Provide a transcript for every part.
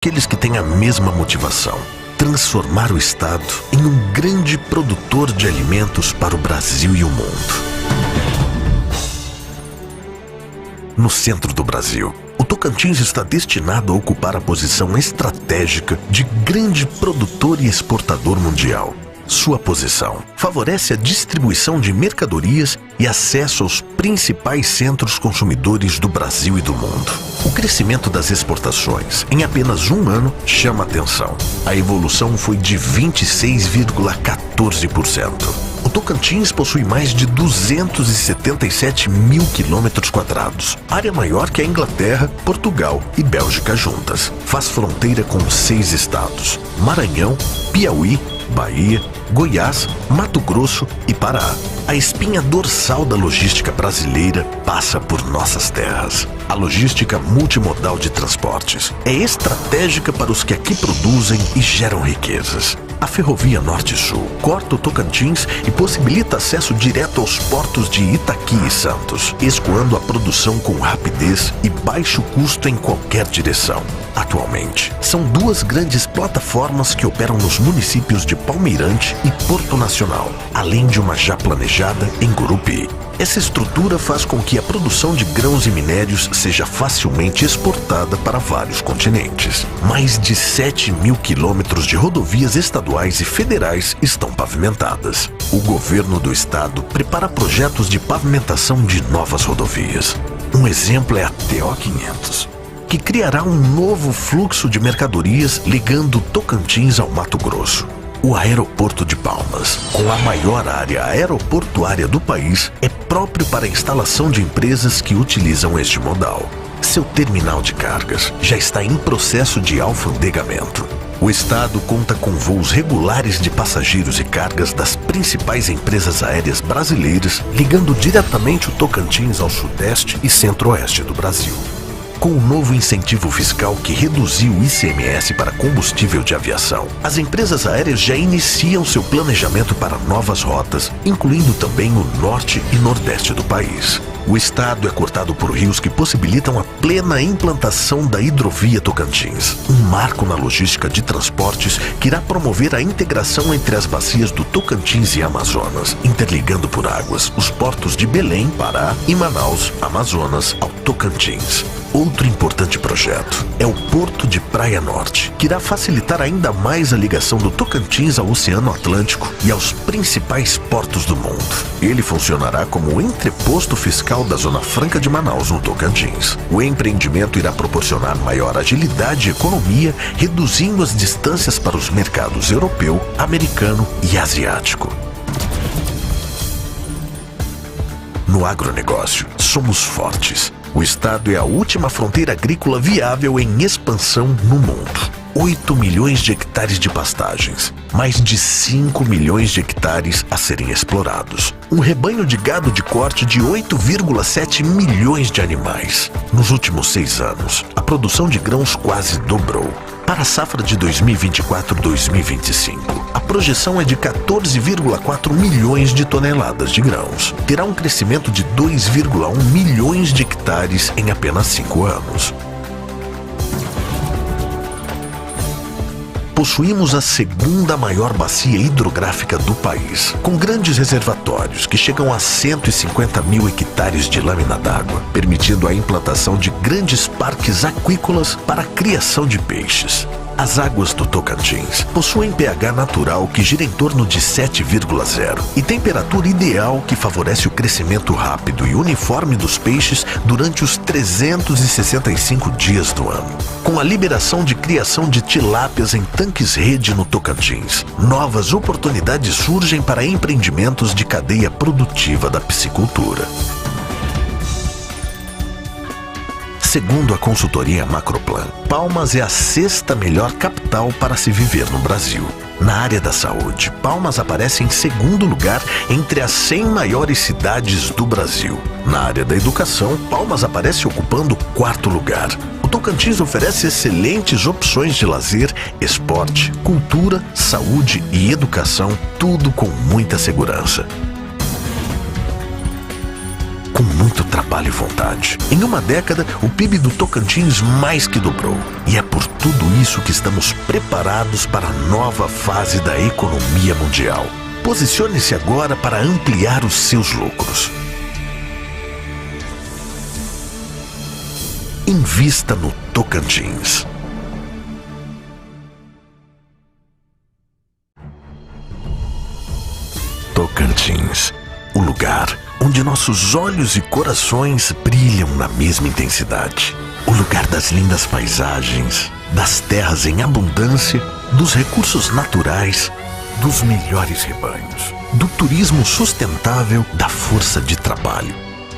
Aqueles que têm a mesma motivação: transformar o Estado em um grande produtor de alimentos para o Brasil e o mundo. No centro do Brasil, o Tocantins está destinado a ocupar a posição estratégica de grande produtor e exportador mundial. Sua posição favorece a distribuição de mercadorias e acesso aos principais centros consumidores do Brasil e do mundo. O crescimento das exportações em apenas um ano chama a atenção. A evolução foi de 26,14%. O Tocantins possui mais de 277 mil quilômetros quadrados, área maior que a Inglaterra, Portugal e Bélgica juntas. Faz fronteira com 6 estados: Maranhão, Piauí, Bahia, Goiás, Mato Grosso e Pará. A espinha dorsal da logística brasileira passa por nossas terras. A logística multimodal de transportes é estratégica para os que aqui produzem e geram riquezas. A Ferrovia Norte-Sul corta o Tocantins e possibilita acesso direto aos portos de Itaqui e Santos, escoando a produção com rapidez e baixo custo em qualquer direção. Atualmente, são 2 grandes plataformas que operam nos municípios de Palmeirante e Porto Nacional, além de uma já planejada em Gurupi. Essa estrutura faz com que a produção de grãos e minérios seja facilmente exportada para vários continentes. Mais de 7 mil quilômetros de rodovias estaduais e federais estão pavimentadas. O governo do estado prepara projetos de pavimentação de novas rodovias. Um exemplo é a TO 500, que criará um novo fluxo de mercadorias ligando Tocantins ao Mato Grosso. O aeroporto de Palmas, com a maior área aeroportuária do país, é próprio para a instalação de empresas que utilizam este modal. Seu terminal de cargas já está em processo de alfandegamento. O estado conta com voos regulares de passageiros e cargas das principais empresas aéreas brasileiras, ligando diretamente o Tocantins ao sudeste e centro-oeste do Brasil. Com o novo incentivo fiscal que reduziu o ICMS para combustível de aviação, as empresas aéreas já iniciam seu planejamento para novas rotas, incluindo também o norte e nordeste do país. O estado é cortado por rios que possibilitam a plena implantação da hidrovia Tocantins, um marco na logística de transportes que irá promover a integração entre as bacias do Tocantins e Amazonas, interligando por águas os portos de Belém, Pará e Manaus, Amazonas, ao Tocantins. Outro importante projeto é o Porto de Praia Norte, que irá facilitar ainda mais a ligação do Tocantins ao Oceano Atlântico e aos principais portos do mundo. Ele funcionará como o entreposto fiscal da Zona Franca de Manaus, no Tocantins. O empreendimento irá proporcionar maior agilidade e economia, reduzindo as distâncias para os mercados europeu, americano e asiático. No agronegócio, somos fortes. O estado é a última fronteira agrícola viável em expansão no mundo. 8 milhões de hectares de pastagens, mais de 5 milhões de hectares a serem explorados. Um rebanho de gado de corte de 8,7 milhões de animais. Nos últimos 6 anos, a produção de grãos quase dobrou. Para a safra de 2024-2025, a projeção é de 14,4 milhões de toneladas de grãos. Terá um crescimento de 2,1 milhões de hectares em apenas 5 anos. Possuímos a segunda maior bacia hidrográfica do país, com grandes reservatórios que chegam a 150 mil hectares de lâmina d'água, permitindo a implantação de grandes parques aquícolas para a criação de peixes. As águas do Tocantins possuem pH natural que gira em torno de 7,0 e temperatura ideal que favorece o crescimento rápido e uniforme dos peixes durante os 365 dias do ano. Com a liberação de criação de tilápias em tanques-rede no Tocantins, novas oportunidades surgem para empreendimentos de cadeia produtiva da piscicultura. Segundo a consultoria Macroplan, Palmas é a 6ª melhor capital para se viver no Brasil. Na área da saúde, Palmas aparece em 2º lugar entre as 100 maiores cidades do Brasil. Na área da educação, Palmas aparece ocupando o 4º lugar. O Tocantins oferece excelentes opções de lazer, esporte, cultura, saúde e educação, tudo com muita segurança. com muito trabalho e vontade. Em uma década, o PIB do Tocantins mais que dobrou. E é por tudo isso que estamos preparados para a nova fase da economia mundial. Posicione-se agora para ampliar os seus lucros. Invista no Tocantins. Tocantins, o lugar onde nossos olhos e corações brilham na mesma intensidade. O lugar das lindas paisagens, das terras em abundância, dos recursos naturais, dos melhores rebanhos, do turismo sustentável, da força de trabalho,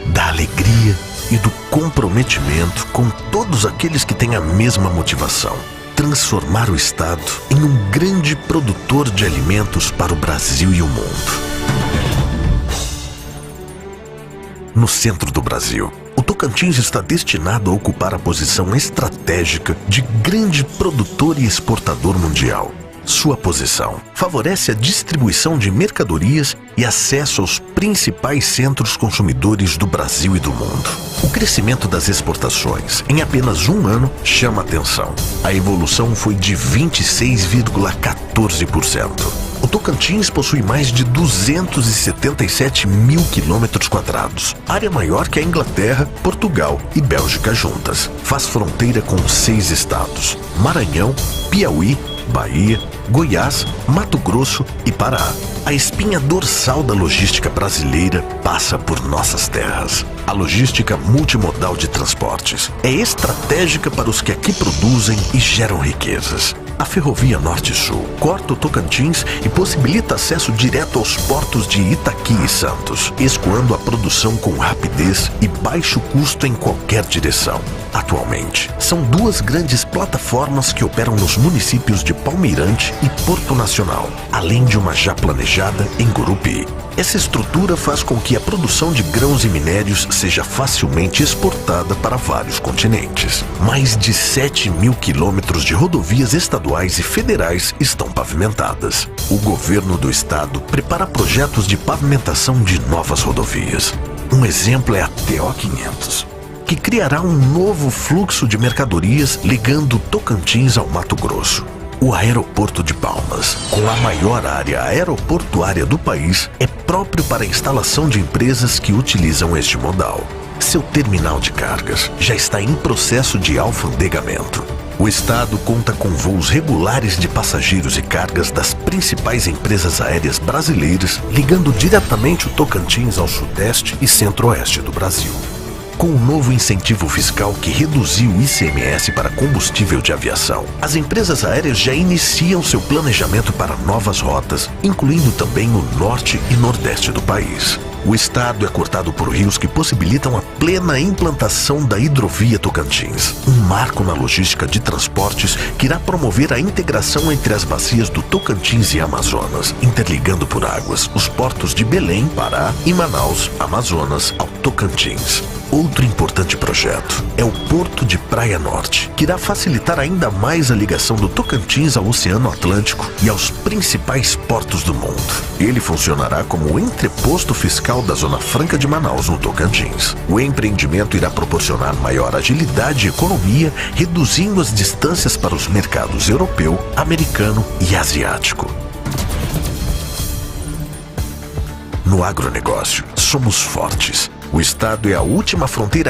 da alegria e do comprometimento com todos aqueles que têm a mesma motivação: transformar o estado em um grande produtor de alimentos para o Brasil e o mundo. No centro do Brasil, o Tocantins está destinado a ocupar a posição estratégica de grande produtor e exportador mundial. Sua posição favorece a distribuição de mercadorias e acesso aos principais centros consumidores do Brasil e do mundo. O crescimento das exportações em apenas um ano chama atenção. A evolução foi de 26,14%. O Tocantins possui mais de 277 mil quilômetros quadrados, área maior que a Inglaterra, Portugal e Bélgica juntas. Faz fronteira com 6 estados: Maranhão, Piauí, Bahia, Goiás, Mato Grosso e Pará. A espinha dorsal da logística brasileira passa por nossas terras. A logística multimodal de transportes é estratégica para os que aqui produzem e geram riquezas. A Ferrovia Norte-Sul corta o Tocantins e possibilita acesso direto aos portos de Itaqui e Santos, escoando a produção com rapidez e baixo custo em qualquer direção. Atualmente, são 2 grandes plataformas que operam nos municípios de Palmeirante e Porto Nacional, além de uma já planejada em Gurupi. Essa estrutura faz com que a produção de grãos e minérios seja facilmente exportada para vários continentes. Mais de 7 mil quilômetros de rodovias estaduais e federais estão pavimentadas. O governo do estado prepara projetos de pavimentação de novas rodovias. Um exemplo é a TO 500, que criará um novo fluxo de mercadorias ligando Tocantins ao Mato Grosso. O aeroporto de Palmas, com a maior área aeroportuária do país, é próprio para a instalação de empresas que utilizam este modal. Seu terminal de cargas já está em processo de alfandegamento. O estado conta com voos regulares de passageiros e cargas das principais empresas aéreas brasileiras, ligando diretamente o Tocantins ao sudeste e centro-oeste do Brasil. Com o novo incentivo fiscal que reduziu o ICMS para combustível de aviação, as empresas aéreas já iniciam seu planejamento para novas rotas, incluindo também o norte e nordeste do país. O estado é cortado por rios que possibilitam a plena implantação da hidrovia Tocantins, um marco na logística de transportes que irá promover a integração entre as bacias do Tocantins e Amazonas, interligando por águas os portos de Belém, Pará e Manaus, Amazonas, ao Tocantins. Outro importante projeto é o Porto de Praia Norte, que irá facilitar ainda mais a ligação do Tocantins ao Oceano Atlântico e aos principais portos do mundo. Ele funcionará como o entreposto fiscal da Zona Franca de Manaus, no Tocantins. O empreendimento irá proporcionar maior agilidade e economia, reduzindo as distâncias para os mercados europeu, americano e asiático. No agronegócio, somos fortes. O estado é a última fronteira